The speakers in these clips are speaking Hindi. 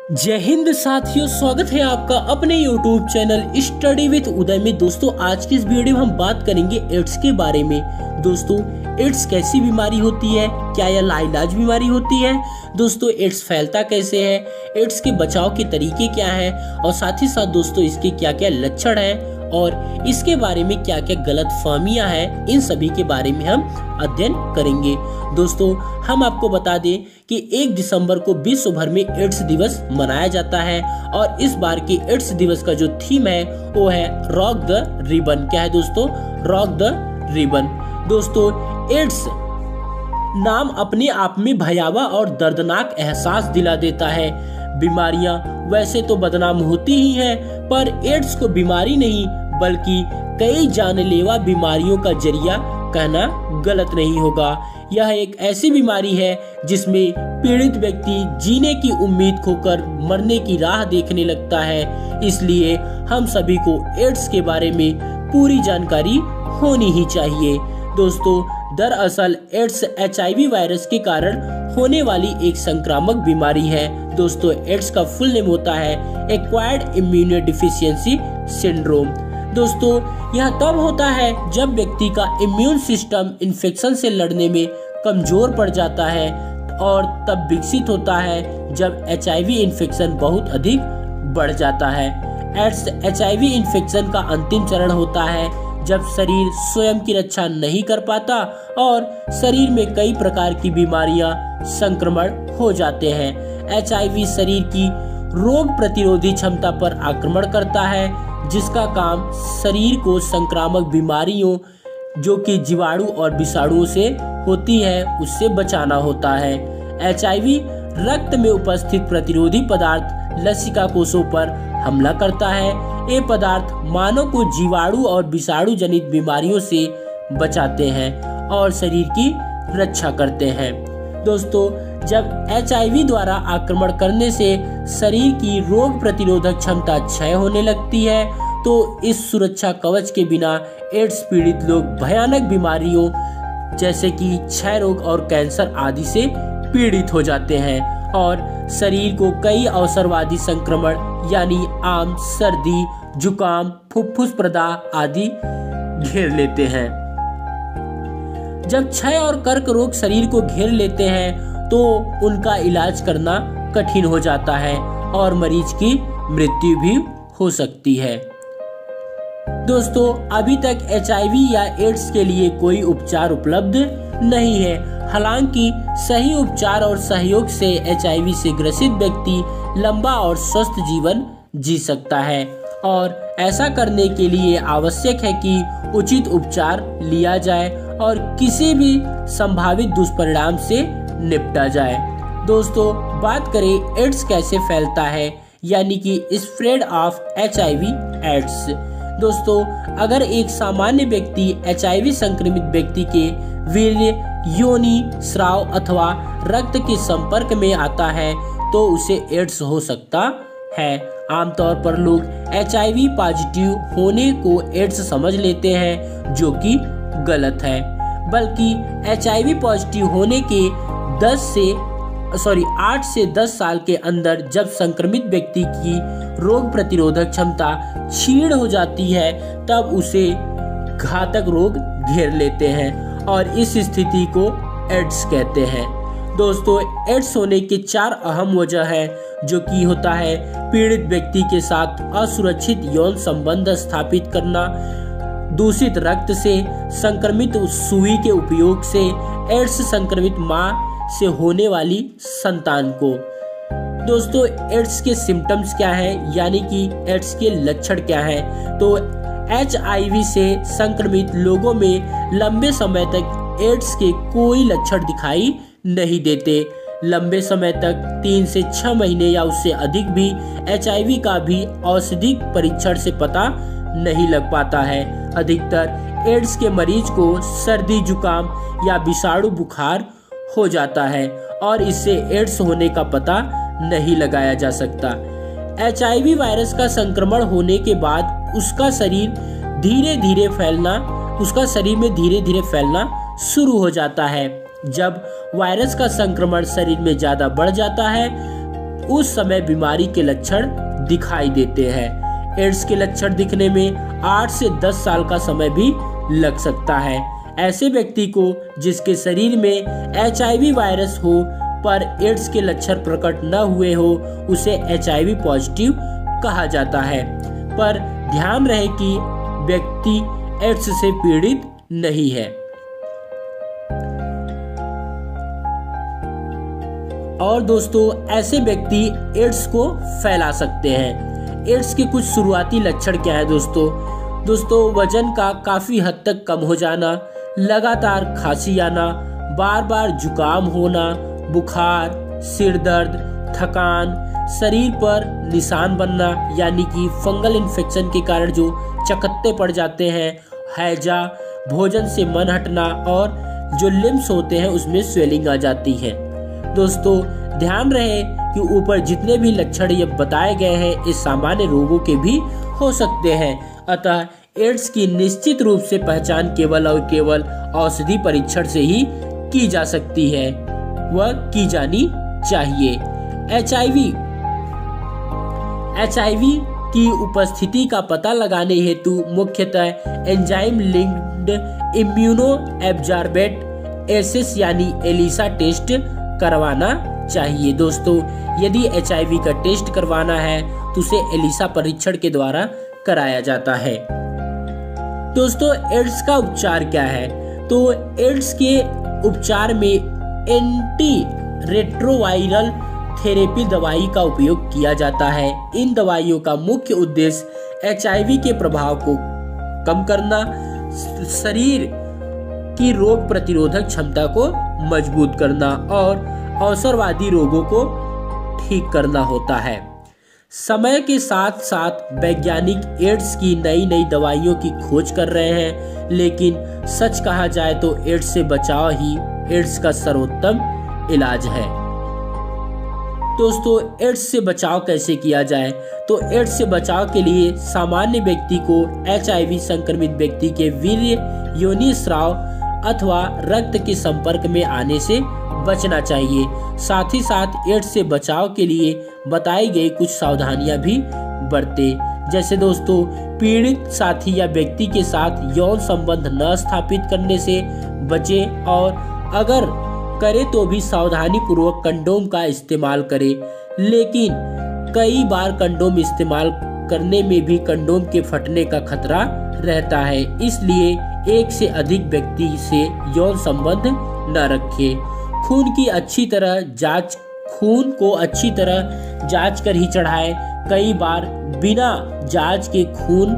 जय हिंद साथियों, स्वागत है आपका अपने YouTube चैनल स्टडी विद उदय में। दोस्तों, आज की इस वीडियो में हम बात करेंगे एड्स के बारे में। दोस्तों, एड्स कैसी बीमारी होती है, क्या यह लाइलाज बीमारी होती है? दोस्तों, एड्स फैलता कैसे है, एड्स के बचाव के तरीके क्या हैं और साथ ही साथ दोस्तों इसके क्या क्या लक्षण हैं और इसके बारे में क्या क्या गलत फहमियां हैं, इन सभी के बारे में हम अध्ययन करेंगे। दोस्तों, हम आपको बता दें कि 1 दिसंबर को विश्व भर में एड्स दिवस मनाया जाता है और इस बार के एड्स दिवस का जो थीम है वो है रॉक द रिबन। क्या है दोस्तों? Rock the ribbon. दोस्तों, एड्स नाम अपने आप में भयावह और दर्दनाक एहसास दिला देता है। बीमारियां वैसे तो बदनाम होती ही हैं, पर एड्स को बीमारी नहीं बल्कि कई जानलेवा बीमारियों का जरिया कहना गलत नहीं होगा। यह एक ऐसी बीमारी है जिसमें पीड़ित व्यक्ति जीने की उम्मीद खोकर मरने की राह देखने लगता है। इसलिए हम सभी को एड्स के बारे में पूरी जानकारी होनी ही चाहिए। दोस्तों, दरअसल एड्स HIV वायरस के कारण होने वाली एक संक्रामक बीमारी है। दोस्तों, एड्स का फुल नेम होता है एक्वायर्ड इम्यूनोडेफिशिएंसी सिंड्रोम। दोस्तों, यह तब होता है जब व्यक्ति का इम्यून सिस्टम इन्फेक्शन से लड़ने में कमजोर पड़ जाता है और तब विकसित होता है जब HIV इन्फेक्शन बहुत अधिक बढ़ जाता है। एड्स HIV इन्फेक्शन का अंतिम चरण होता है जब शरीर स्वयं की रक्षा नहीं कर पाता और शरीर में कई प्रकार की बीमारियां संक्रमण हो जाते हैं। HIV शरीर की रोग प्रतिरोधी क्षमता पर आक्रमण करता है, जिसका काम शरीर को संक्रामक बीमारियों जो कि जीवाणु और विषाणुओं से होती है उससे बचाना होता है। HIV रक्त में उपस्थित प्रतिरोधी पदार्थ लसिका कोषों पर हमला करता है। ये पदार्थ मानव को जीवाणु और विषाणु जनित बीमारियों से बचाते हैं और शरीर की रक्षा करते हैं। दोस्तों, जब HIV द्वारा आक्रमण करने से शरीर की रोग प्रतिरोधक क्षमता क्षय होने लगती है तो इस सुरक्षा कवच के बिना एड्स पीड़ित लोग भयानक बीमारियों जैसे कि क्षय रोग और कैंसर आदि से पीड़ित हो जाते हैं और शरीर को कई अवसरवादी संक्रमण यानी आम, सर्दी, जुकाम, फुफ्फुस प्रदाह आदि घेर लेते हैं। जब क्षय और कर्क रोग शरीर को घेर लेते हैं तो उनका इलाज करना कठिन हो जाता है और मरीज की मृत्यु भी हो सकती है। दोस्तों, अभी तक HIV या एड्स के लिए कोई उपचार उपलब्ध नहीं है। हालांकि सही उपचार और सहयोग से HIV से ग्रसित व्यक्ति लंबा और स्वस्थ जीवन जी सकता है और ऐसा करने के लिए आवश्यक है कि उचित उपचार लिया जाए और किसी भी संभावित दुष्परिणाम से निपटा जाए। दोस्तों, बात करें एड्स कैसे फैलता है यानी कि स्प्रेड ऑफ HIV एड्स। दोस्तों, अगर एक सामान्य व्यक्ति HIV संक्रमित व्यक्ति के वीर्य, योनि, स्राव अथवा रक्त के संपर्क में आता है तो उसे एड्स हो सकता है। आमतौर पर लोग HIV पॉजिटिव होने को एड्स समझ लेते हैं, जो कि गलत है। बल्कि HIV पॉजिटिव होने के 8 से 10 साल के अंदर जब संक्रमित व्यक्ति की रोग प्रतिरोधक क्षमता क्षीण हो जाती है तब उसे घातक रोग घेर लेते हैं और इस स्थिति को एड्स कहते हैं। दोस्तों, एड्स होने के 4 अहम वजह हैं, जो कि होता है पीड़ित व्यक्ति के साथ असुरक्षित यौन संबंध स्थापित करना, दूषित रक्त से, संक्रमित सुई के उपयोग से, एड्स संक्रमित मां से होने वाली संतान को। दोस्तों, एड्स के सिम्टम्स क्या हैं यानी कि एड्स के लक्षण क्या हैं? तो HIV से संक्रमित लोगों में लंबे समय तक एड्स के कोई लक्षण दिखाई नहीं देते। लंबे समय तक 3 से 6 महीने या उससे अधिक भी HIV का भी औषधिक परीक्षण से पता नहीं लग पाता है। अधिकतर एड्स के मरीज को सर्दी, जुकाम या विषाणु बुखार हो जाता है और इससे एड्स होने का पता नहीं लगाया जा सकता। HIV वायरस का संक्रमण होने के बाद उसका शरीर में धीरे धीरे फैलना शुरू हो जाता है। जब वायरस का संक्रमण शरीर में ज्यादा बढ़ जाता है उस समय बीमारी के लक्षण दिखाई देते हैं। एड्स के लक्षण दिखने में 8 से 10 साल का समय भी लग सकता है। ऐसे व्यक्ति को जिसके शरीर में HIV वायरस हो पर एड्स के लक्षण प्रकट न हुए हो, उसे HIV पॉजिटिव कहा जाता है। पर ध्यान रहे कि व्यक्ति एड्स से पीड़ित नहीं है। और दोस्तों, ऐसे व्यक्ति एड्स को फैला सकते हैं। एड्स के कुछ शुरुआती लक्षण क्या है दोस्तों, वजन का काफी हद तक कम हो जाना, लगातार खांसी आना, बार बार जुकाम होना, बुखार, सिर दर्द, थकान, शरीर पर निशान बनना यानी कि फंगल इन्फेक्शन के कारण जो चकत्ते पड़ जाते हैं, हैजा, भोजन से मन हटना और जो लिम्स होते हैं उसमें स्वेलिंग आ जाती है। दोस्तों, ध्यान रहे कि ऊपर जितने भी लक्षण ये बताए गए हैं ये सामान्य रोगों के भी हो सकते हैं। अतः एड्स की निश्चित रूप से पहचान केवल और केवल औषधि परीक्षण से ही की जा सकती है, वह की जानी चाहिए। HIV की उपस्थिति का पता लगाने हेतु मुख्यतः enzyme linked immuno absorbent assays यानी एलिसा टेस्ट करवाना चाहिए। दोस्तों, यदि HIV का टेस्ट करवाना है तो उसे एलिसा परीक्षण के द्वारा कराया जाता है। दोस्तों, एड्स का उपचार क्या है? तो एड्स के उपचार में एंटी रेट्रोवायरल थेरेपी दवाई का उपयोग किया जाता है। इन दवाइयों का मुख्य उद्देश्य HIV के प्रभाव को कम करना, शरीर की रोग प्रतिरोधक क्षमता को मजबूत करना और अवसरवादी रोगों को ठीक करना होता है। समय के साथ साथ वैज्ञानिक एड्स की नई दवाइयों की खोज कर रहे हैं, लेकिन सच कहा जाए तो एड्स से बचाव ही एड्स का सर्वोत्तम इलाज है। दोस्तों, एड्स से बचाव कैसे किया जाए? तो एड्स से बचाव के लिए सामान्य व्यक्ति को HIV संक्रमित व्यक्ति के वीर्य, योनि स्राव अथवा रक्त के संपर्क में आने से बचना चाहिए। साथ ही साथ एड्स से बचाव के लिए बताई गई कुछ सावधानियां भी बरतें। जैसे दोस्तों, पीड़ित साथी या व्यक्ति के साथ यौन संबंध न स्थापित करने से बचें और अगर करे तो भी सावधानी पूर्वक कंडोम का इस्तेमाल करें। लेकिन कई बार कंडोम इस्तेमाल करने में भी कंडोम के फटने का खतरा रहता है, इसलिए एक से अधिक व्यक्ति से यौन संबंध न रखें। खून को अच्छी तरह जांच कर ही चढ़ाएं। कई बार बिना जांच के खून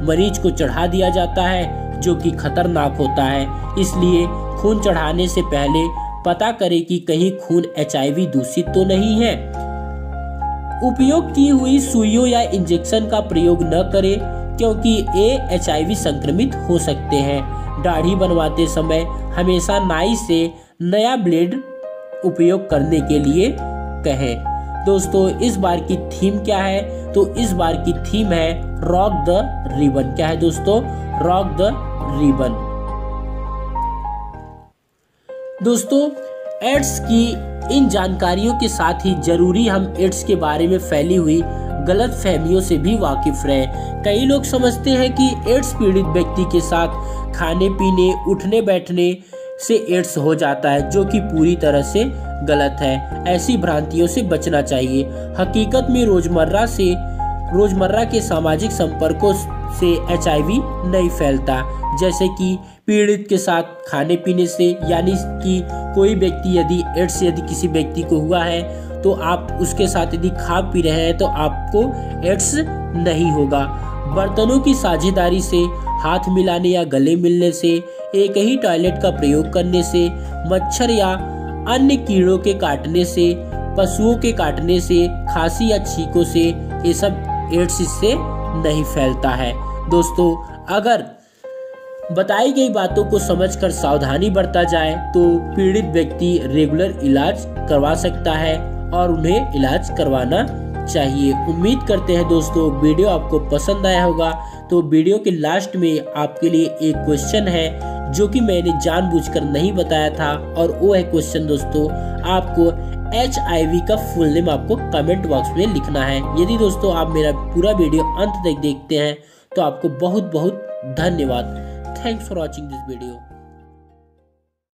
मरीज को चढ़ा दिया जाता है, जो कि खतरनाक होता है। इसलिए खून चढ़ाने से पहले पता करें कि कहीं खून HIV दूषित तो नहीं है। उपयोग की हुई सुइयों या इंजेक्शन का प्रयोग न करें, क्योंकि ये HIV संक्रमित हो सकते हैं। दाढ़ी बनवाते समय हमेशा नाई से नया ब्लेड उपयोग करने के लिए कहें। दोस्तों, इस बार की थीम क्या है? तो इस बार की थीम है रॉक द रिबन। क्या है दोस्तों? Rock the ribbon. दोस्तों, एड्स की इन जानकारियों के साथ ही जरूरी हम एड्स के बारे में फैली हुई गलत फहमियों से भी वाकिफ रहें। कई लोग समझते हैं कि एड्स पीड़ित व्यक्ति के साथ खाने पीने, उठने बैठने से एड्स हो जाता है, जो कि पूरी तरह से गलत है। ऐसी भ्रांतियों से बचना चाहिए। हकीकत में रोजमर्रा के सामाजिक संपर्कों से HIV नहीं फैलता। जैसे कि पीड़ित के साथ खाने पीने से, यानी कि कोई व्यक्ति यदि एड्स यदि किसी व्यक्ति को हुआ है तो आप उसके साथ यदि खा पी रहे हैं तो आपको एड्स नहीं होगा। बर्तनों की साझेदारी से, हाथ मिलाने या गले मिलने से, एक ही टॉयलेट का प्रयोग करने से, मच्छर या अन्य कीड़ों के काटने से, पशुओं के काटने से, खांसी या छींकों से, ये सब एड्स इससे नहीं फैलता है। दोस्तों, अगर बताई गई बातों को समझकर सावधानी बरता जाए तो पीड़ित व्यक्ति रेगुलर इलाज करवा सकता है और उन्हें इलाज करवाना चाहिए। उम्मीद करते हैं दोस्तों वीडियो आपको पसंद आया होगा। तो वीडियो के लास्ट में आपके लिए एक क्वेश्चन है जो कि मैंने जानबूझकर नहीं बताया था, और वो है क्वेश्चन दोस्तों, आपको HIV का फुल नेम आपको कमेंट बॉक्स में लिखना है। यदि दोस्तों आप मेरा पूरा वीडियो अंत तक देखते हैं तो आपको बहुत बहुत धन्यवाद। Thanks for watching this video.